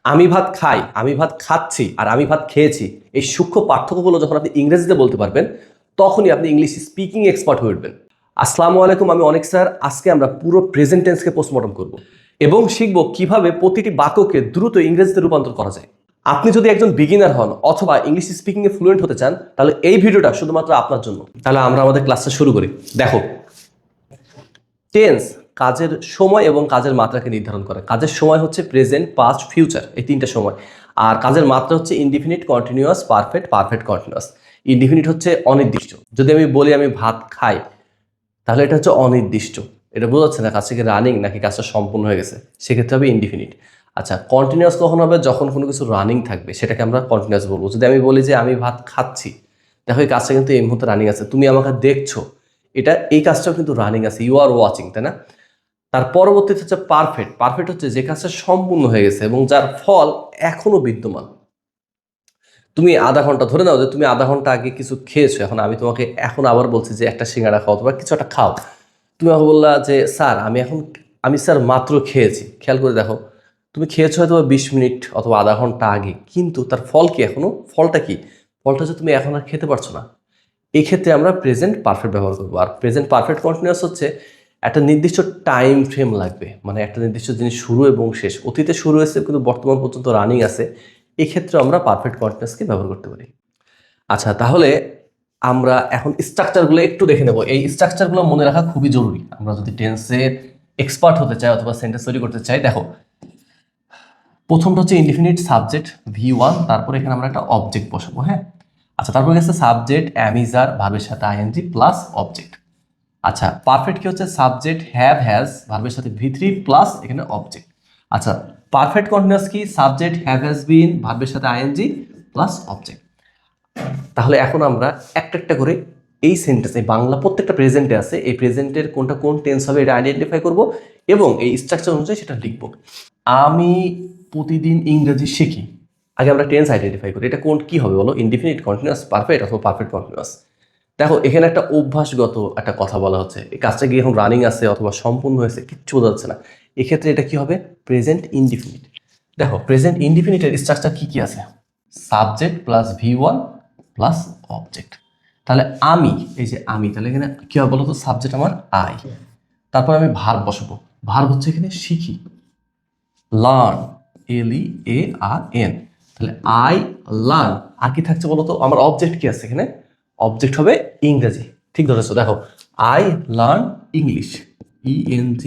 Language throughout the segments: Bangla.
আমি ভাত খাই, আমি ভাত খাচ্ছি আর আমি ভাত খেয়েছি, এই সূক্ষ্ম পার্থক্যগুলো যখন আপনি ইংরেজিতে বলতে পারবেন তখনই আপনি ইংলিশ স্পিকিং এক্সপার্ট হয়ে উঠবেন। আসসালামু আলাইকুম, আমি অনেক স্যার। আজকে আমরা পুরো প্রেজেন্ট টেন্সকে পোস্টমর্টম করব এবং শিখব কিভাবে প্রতিটি বাক্যকে দ্রুত ইংরেজিতে রূপান্তর করা যায়। আপনি যদি একজন বিগিনার হন অথবা ইংলিশ স্পিকিং এ ফ্লুয়েন্ট হতে চান তাহলে এই ভিডিওটা শুধুমাত্র আপনার জন্য। তাহলে আমরা আমাদের ক্লাসটা শুরু করি। দেখো, টেন্স কাজের সময় এবং কাজের মাত্রাকে নির্ধারণ করে। কাজের সময় হচ্ছে প্রেজেন্ট, পাস্ট, ফিউচার, এই তিনটা সময়। আর কাজের মাত্রা হচ্ছে indefinite, continuous, perfect, perfect continuous. Indefinite হচ্ছে অনির্দিষ্ট। যদি আমি বলি আমি ভাত খাই তাহলে এটা হচ্ছে অনির্দিষ্ট, এটা বোঝা যাচ্ছে না কাজটা কি রানিং নাকি কাজটা সম্পূর্ণ হয়ে গেছে, সেক্ষেত্রে হবে ইনডিফিনিট। আচ্ছা, কন্টিনিউয়াস কখন হবে? যখন কোনো কিছু রানিং থাকবে সেটাকে আমরা কন্টিনিউয়াস বলবো। যদি আমি বলি যে আমি ভাত খাচ্ছি, দেখো এই কাজটা কিন্তু এই মুহূর্তে রানিং আছে, তুমি আমাকে দেখছো, এটা এই কাজটাও কিন্তু রানিং আছে, ইউ আর ওয়াচিং, তাই না? তার পরবর্তীতে হচ্ছে পারফেক্ট। পারফেক্ট হচ্ছে যে কাজটা সম্পূর্ণ হয়ে গেছে এবং যার ফল এখনো বিদ্যমান। তুমি আধা ঘন্টা ধরে নাও যে তুমি আধা ঘন্টা আগে কিছু খেয়েছো, এখন আমি তোমাকে এখন আবার বলছি যে একটা সিঙ্গাড়া খাও অথবা কিছু একটা খাও। তুমি আমাকে বললা যে স্যার আমি স্যার মাত্র খেয়েছি। খেয়াল করে দেখো, তুমি খেয়েছো হয়তো 20 মিনিট অথবা আধা ঘন্টা আগে, কিন্তু তার ফল কি এখনো? ফলটা কি? ফলটা হচ্ছে তুমি এখন আর খেতে পারছো না। এই ক্ষেত্রে আমরা প্রেজেন্ট পারফেক্ট ব্যবহার করবো। আর প্রেজেন্ট পারফেক্ট কন্টিনিউয়াস হচ্ছে একটা নির্দিষ্ট টাইম ফ্রেম লাগবে, মানে একটা নির্দিষ্ট জিনিস শুরু এবং শেষ, অতীতে শুরু হয়েছে কিন্তু বর্তমান পর্যন্ত রানিং আছে, এক্ষেত্রে আমরা পারফেক্ট কন্টিনিউয়াসকে ব্যবহার করতে পারি। আচ্ছা, তাহলে আমরা এখন স্ট্রাকচারগুলো একটু দেখে নেব। এই স্ট্রাকচারগুলো মনে রাখা খুবই জরুরি আমরা যদি টেন্সের এক্সপার্ট হতে চাই অথবা সেন্টেন্স তৈরি করতে চাই। দেখো, প্রথমটা হচ্ছে ইনডিফিনিট সাবজেক্ট V1, তারপরে এখানে আমরা একটা অবজেক্ট বসাবো। হ্যাঁ, আচ্ছা, তারপরে গেছে সাবজেক্ট অ্যাম ইজ আর ভার্বের সাথে আইএনজি প্লাস অবজেক্ট। আচ্ছা, পারফেক্ট কি হচ্ছে? সাবজেক্ট হ্যাভ হ্যাজ ভার্বের সাথে V3 প্লাস এখানে অবজেক্ট। আচ্ছা, পারফেক্ট কন্টিনিউয়াস কি? সাবজেক্ট হ্যাভ হ্যাজ বিন ভার্বের সাথে আইএনজি প্লাস অবজেক্ট। তাহলে এখন আমরা একটা একটা করে এই সেন্টেন্স, এই বাংলা প্রত্যেকটা প্রেজেন্টে আছে, এই প্রেজেন্টের কোনটা কোন টেন্স হবে এটা আইডেন্টিফাই করব এবং এই স্ট্রাকচার অনুযায়ী সেটা লিখব। আমি প্রতিদিন ইংরেজি শিখি। আগে আমরা টেন্স আইডেন্টিফাই করি, এটা কোন কি হবে বলো? ইনডিফিনিট, কন্টিনিউয়াস, পারফেক্ট অথবা পারফেক্ট কন্টিনিউয়াস। দেখো, এখানে একটা অভ্যাসগত একটা কথা বলা হচ্ছে, এই কাজটা কি এখন রানিং আছে অথবা সম্পূর্ণ হয়েছে কিচ্ছু বোঝা যাচ্ছে না, এক্ষেত্রে এটা কি হবে? Present indefinite. দেখো, প্রেজেন্ট ইনডিফিনিটের স্ট্রাকচার কি কি আছে? Subject plus V1 plus object. তাহলে আমি, এই যে আমি, তাহলে এখানে কি হবে বলো তো? সাবজেক্ট আমার আই, তারপর আমি ভার্ব বসাবো। ভার্ব হচ্ছে এখানে শিখি, লার্ন, LEARN। তাহলে আই লার্ন। আর কি থাকছে বলো তো? আমার অবজেক্ট কি আছে এখানে? অবজেক্ট হবে ইংরেজি। ঠিক ধরেছো, দেখো, আই লার্ন ইংলিশ, ENG।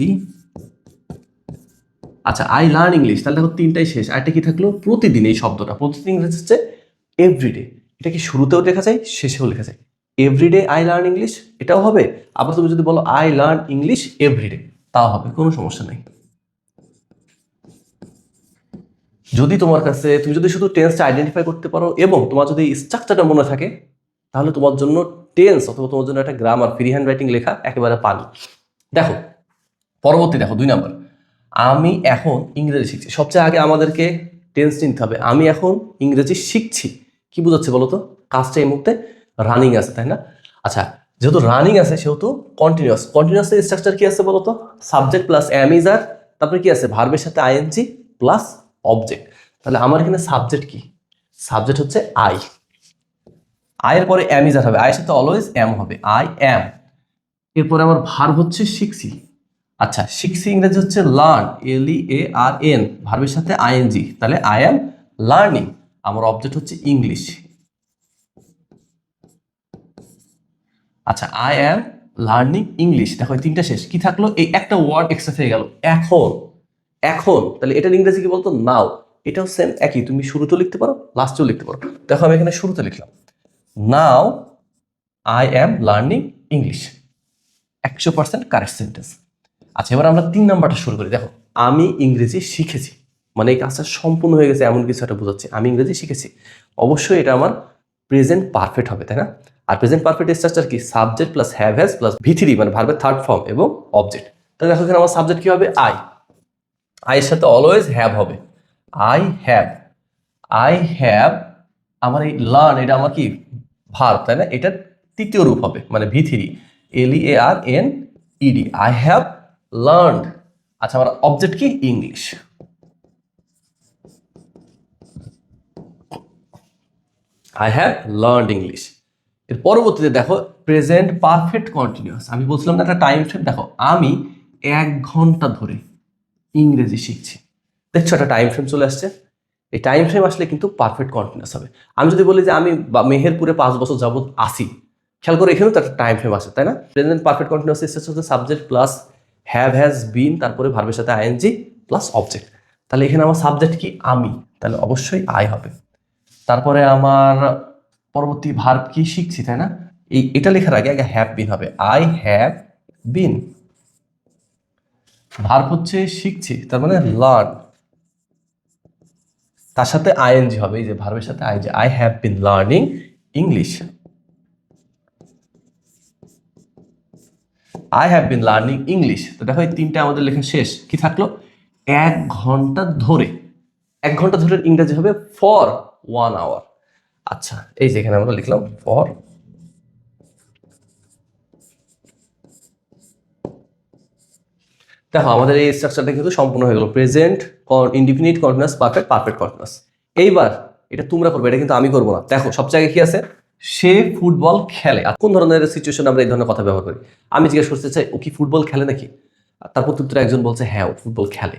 আচ্ছা, আই লার্ন ইংলিশ, তাহলে দেখো তিনটাই শেষ। আরেকটা কি থাকলো? প্রতিদিন। এই শব্দটা প্রতিদিন ইংরেজি হচ্ছে এভরিডে। এটা কি শুরুতেও লেখা যায় শেষেও লেখা যায়? এভরিডে আই লার্ন ইংলিশ, এটাও হবে। আবার তুমি যদি বলো আই লার্ন ইংলিশ এভরিডে, তাও হবে, কোনো সমস্যা নেই। যদি তোমার কাছে, তুমি যদি শুধু টেন্সটা আইডেন্টিফাই করতে পারো এবং তোমার যদি স্ট্রাকচারটা মনে থাকে, তাহলে তোমার জন্য টেন্স অথবা তোমার জন্য একটা গ্রামার, ফ্রি হ্যান্ড রাইটিং লেখা একেবারে পানি। দেখো, পরবর্তী দেখো 2 নম্বর, আমি এখন ইংরেজি শিখছি। সবচেয়ে আগে আমাদেরকে টেন্স নিতে হবে। আমি এখন ইংরেজি শিখছি, কি বোঝাচ্ছে বলো তো? কাজটা এই মুহূর্তে রানিং আছে, তাই না? আচ্ছা, যেহেতু রানিং আছে সেহেতু কন্টিনিউয়াস। কন্টিনিউয়াসের স্ট্রাকচার কি আছে বলো তো? সাবজেক্ট প্লাস অ্যাম ইজ আর, তারপরে কি আছে? ভার্বের সাথে আইএনজি প্লাস অবজেক্ট। তাহলে আমার এখানে সাবজেক্ট কি? সাবজেক্ট হচ্ছে আই, আয়ের পরে অ্যাম ইজ আর হবে, আয়ের সাথে অলওয়েজ অ্যাম হবে, আই অ্যাম। এরপরে আমার ভার্ব হচ্ছে শিখছি। আচ্ছা, শিখছি ইংরেজি হচ্ছে লার্ন, LEARN, ভার্বের সাথে আইএনজি, তাহলে আই অ্যাম লার্নিং। আমার অবজেক্ট হচ্ছে ইংলিশ। আচ্ছা, আই অ্যাম লার্নিং ইংলিশ। দেখো এই তিনটা শেষ, কি থাকলো? এই একটা ওয়ার্ড এক্সট্রা থেকে গেল, এখন। এখন, তাহলে এটার ইংরেজি কি বলতো? নাও। এটাও সেম একই, তুমি শুরুতেও লিখতে পারো লাস্টেও লিখতে পারো। দেখো, আমি এখানে শুরুতে লিখলাম now I am learning English, 100% correct sentence. আচ্ছা, এবার আমরা 3 নম্বরটা শুরু করি। দেখো, আমি ইংরেজি শিখেছি, মানে এই কাজটা সম্পূর্ণ হয়ে গেছে এমন কিছু একটা বোঝাচ্ছে। আমি ইংরেজি শিখেছি, অবশ্যই এটা আমার প্রেজেন্ট পারফেক্ট হবে, তাই না? আর প্রেজেন্ট পারফেক্ট স্ট্রাকচার কি? Subject plus have has plus V3, মানে ভার্বের থার্ড ফর্ম এবং অবজেক্ট। তাহলে দেখো এখানে আমার সাবজেক্ট কি হবে? আই। আইয়ের সাথে অলওয়েজ হ্যাভ হবে, আই হ্যাভ। আই হ্যাভ, আমার এই লার্ন, এটা আমার কি? ভার্ব, তাই না? এটার তৃতীয় রূপ হবে, মানে V3, LEARNED, I have learned. আচ্ছা, আমার অবজেক্ট কি? English. I have learned English. এর পরবর্তীতে দেখো প্রেজেন্ট পারফেক্ট কন্টিনিউয়াস। আমি বলছিলাম না একটা টাইম ফ্রেম, দেখো আমি 1 ঘন্টা ধরে ইংরেজি শিখছি। দেখছো একটা টাইম ফ্রেম চলে আসছে। এই টাইম ফ্রেম আসলে কিন্তু পারফেক্ট কন্টিনিউয়াস হবে। আমি যদি বলি যে আমি মেহেরপুরে 5 বছর যাবত আসি, খেয়াল করে এখানেও তো একটা টাইম ফ্রেম আছে, তাই না? প্রেজেন্ট পারফেক্ট কন্টিনিউয়াস হচ্ছে subject plus have has been, তারপরে ভার্বের সাথে আইএনজি প্লাস অবজেক্ট। তাহলে এখানে আমার সাবজেক্ট কি? আমি, তাহলে অবশ্যই আই হবে। তারপরে আমার পরবর্তী ভার্ব কি? শিখছি, তাই না? এটা লেখার আগে আগে হ্যাভ বিন হবে, আই হ্যাভ বিন। ভার্ব হচ্ছে শিখছি, তার মানে লার্ন, তার সাথে আইএনজি হবে, এই যে ভার্বের সাথে ING, I have been learning English. I have been learning English. তো দেখো এই তিনটা আমাদের লেখা শেষ। কি থাকলো? 1 ঘন্টা ধরে। 1 ঘন্টা ধরে ইংরেজি হবে ফর 1 আওয়ার। আচ্ছা, এই যে এখানে আমরা লিখলাম ফর। দেখো আমাদের এই স্ট্রাকচারটা কিন্তু সম্পূর্ণ হয়ে গেল। Present, indefinite continuous, perfect, perfect continuous. এইবার এটা তোমরা করবে, এটা কিন্তু আমি করবো না। দেখো সব জায়গায় কি আছে? সে ফুটবল খেলে। আর কোন ধরনের সিচুয়েশন আমরা এই ধরনের কথা ব্যবহার করি? আমি জিজ্ঞেস করতে চাই ও কি ফুটবল খেলে নাকি? তারপর উত্তরে একজন বলছে হ্যাঁ ও ফুটবল খেলে।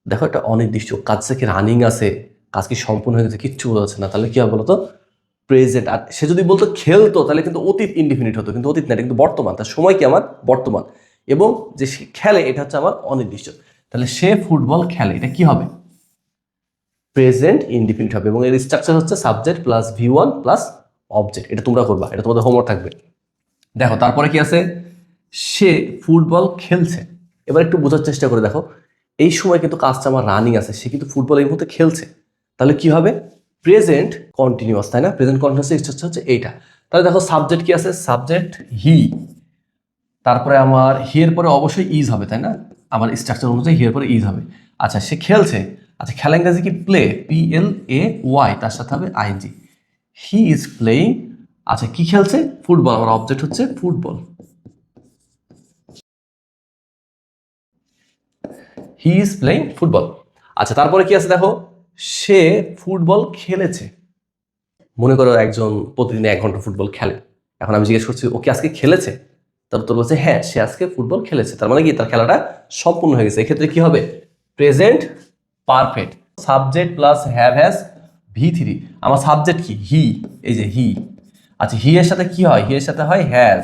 দেখো এটা অনির্দিষ্ট, কাজটা কি রানিং আছে, কাজ কি সম্পূর্ণ হয়ে গেছে, কিচ্ছু বোঝা যাচ্ছে না। তাহলে কি হবে বলতো? প্রেজেন্ট। আর সে যদি বলতো খেলতো তাহলে কিন্তু অতীত ইনডিফিনিট হতো, কিন্তু অতীত না, এটা কিন্তু বর্তমান। তার সময় কি? আমার বর্তমান। এবং যে সে খেলে এটা হচ্ছে আমার অনির্দিষ্ট। তাহলে সে ফুটবল খেলে, এটা কি হবে? প্রেজেন্ট ইনডিফিনিট হবে। এবং এর স্ট্রাকচার হচ্ছে subject plus V1 plus object. এটা তোমরা করবা, এটা তোমাদের হোমওয়ার্ক থাকবে। দেখো তারপরে কি আছে? সে ফুটবল খেলছে। এবার একটু বোঝার চেষ্টা করে দেখো, এই সময় কিন্তু কাজটা আমার রানিং আছে, সে কিন্তু ফুটবল এই মুহূর্তে খেলছে। তাহলে কি হবে? প্রেজেন্ট কন্টিনিউয়াস, তাই না? প্রেজেন্ট কন্টিনিউয়াস স্ট্রাকচার হচ্ছে এইটা। তাহলে দেখো সাবজেক্ট কি আছে? সাবজেক্ট হি। তারপরে আমার হি এর পরে অবশ্যই ইজ হবে, তাই না? আমার স্ট্রাকচার অনুযায়ী হি এর পরে ইজ হবে। আচ্ছা সে খেলছে। আচ্ছা খেলা ইংরেজি কি? প্লে, PLAY, তার সাথে হবে আইএনজি। He is playing. আচ্ছা কি খেলছে? ফুটবল। আমার অবজেক্ট হচ্ছে football. He is playing football. আচ্ছা তারপরে কি আছে দেখো? সে ফুটবল খেলেছে। মনে করো একজন প্রতিদিন 1 ঘন্টা ফুটবল খেলে। এখন আমি জিজ্ঞেস করছি ও কি আজকে খেলেছে? তার উত্তর বলছে হ্যাঁ সে আজকে ফুটবল খেলেছে। তার মানে কি? তার খেলাটা সম্পূর্ণ হয়ে গেছে। এক্ষেত্রে কি হবে? Present perfect. Subject plus have has V3। আমার সাবজেক্ট কি? হি, এই যে হি। আচ্ছা হি এর সাথে কি হয়? হি এর সাথে হয় হ্যাজ,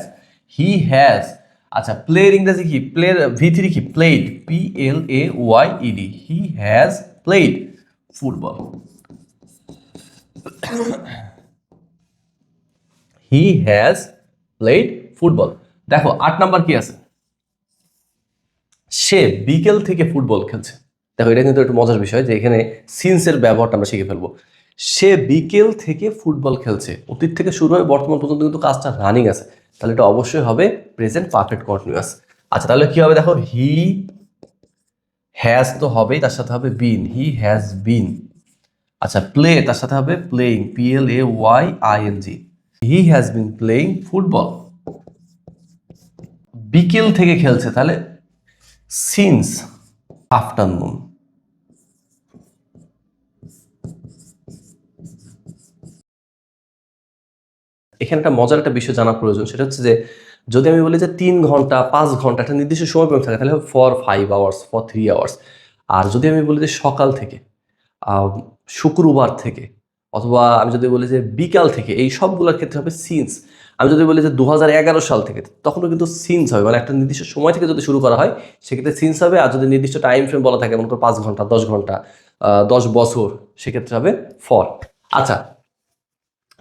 হি হ্যাজ। আচ্ছা প্লের ইংরেজি কি? প্লের V3 কি? Played, PLAYED। He has played football. He has played football. দেখো 8 নাম্বার কি আছে? সে বিকেল থেকে ফুটবল খেলছে। দেখো এটা কিন্তু একটু মজার বিষয় যে এখানে সিন্সের ব্যবহারটা আমরা শিখে ফেলবো। সে বিকেল থেকে ফুটবল খেলছে, অতীত থেকে শুরু হয়ে বর্তমান পর্যন্ত কিন্তু কাজটা রানিং আছে। তাহলে এটা অবশ্যই হবে প্রেজেন্ট পারফেক্ট কন্টিনিউয়াস। আচ্ছা তাহলে কি হবে দেখো? হি হ্যাজ তো হবেই, তার সাথে হবে বিন, হি হ্যাজ বিন। আচ্ছা প্লে, তার সাথে হবে playing, PLAYING। He has been playing football. বিকেল থেকে খেলছে, তাহলে সিন্স আফটারনুন। এখানে একটা মজার একটা বিষয় জানা প্রয়োজন, সেটা হচ্ছে যে যদি আমি বলি যে 3 ঘন্টা 5 ঘন্টা একটা নির্দিষ্ট সময় পর্যন্ত থাকে, তাহলে হবে ফর 5 আওয়ার্স, ফর 3 আওয়ার্স। আর যদি আমি বলি যে সকাল থেকে, শুক্রবার থেকে, অথবা আমি যদি বলি যে বিকাল থেকে, এই সবগুলোর ক্ষেত্রে হবে সিন্স। আমি যদি বলি যে 2011 সাল থেকে, তখনও কিন্তু সিন্স হবে। মানে একটা নির্দিষ্ট সময় থেকে যদি শুরু করা হয় সেক্ষেত্রে সিন্স হবে। আর যদি নির্দিষ্ট টাইম ফ্রেম বলা থাকে, মনে করো 5 ঘন্টা, 10 ঘন্টা, 10 বছর, সেক্ষেত্রে হবে ফর। আচ্ছা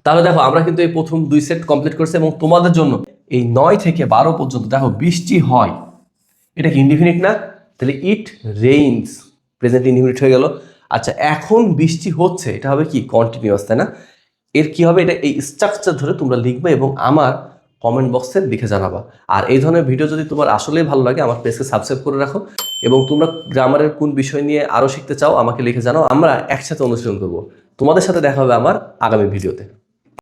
তাহলে দেখো আমরা কিন্তু এই প্রথম 2 সেট কমপ্লিট করছি এবং তোমাদের জন্য এই 9 থেকে 12 পর্যন্ত দেখো বৃষ্টি হয়, এটা কি ইনডিফিনিট না? তাহলে ইট রেইনস, প্রেজেন্ট ইনডিফিনিট হয়ে গেল। আচ্ছা এখন বৃষ্টি হচ্ছে, এটা হবে কি? কন্টিনিউয়াস, তাই না? এর কি হবে? এটা এই স্ট্রাকচার ধরে তোমরা লিখবে এবং আমার কমেন্ট বক্সে লিখে জানাবা। আর এই ধরনের ভিডিও যদি তোমার আসলেই ভালো লাগে আমার পেজকে সাবস্ক্রাইব করে রাখো, এবং তোমরা গ্রামারের কোন বিষয় নিয়ে আরও শিখতে চাও আমাকে লিখে জানাও, আমরা একসাথে অনুশীলন করব। তোমাদের সাথে দেখা হবে আমার আগামী ভিডিওতে।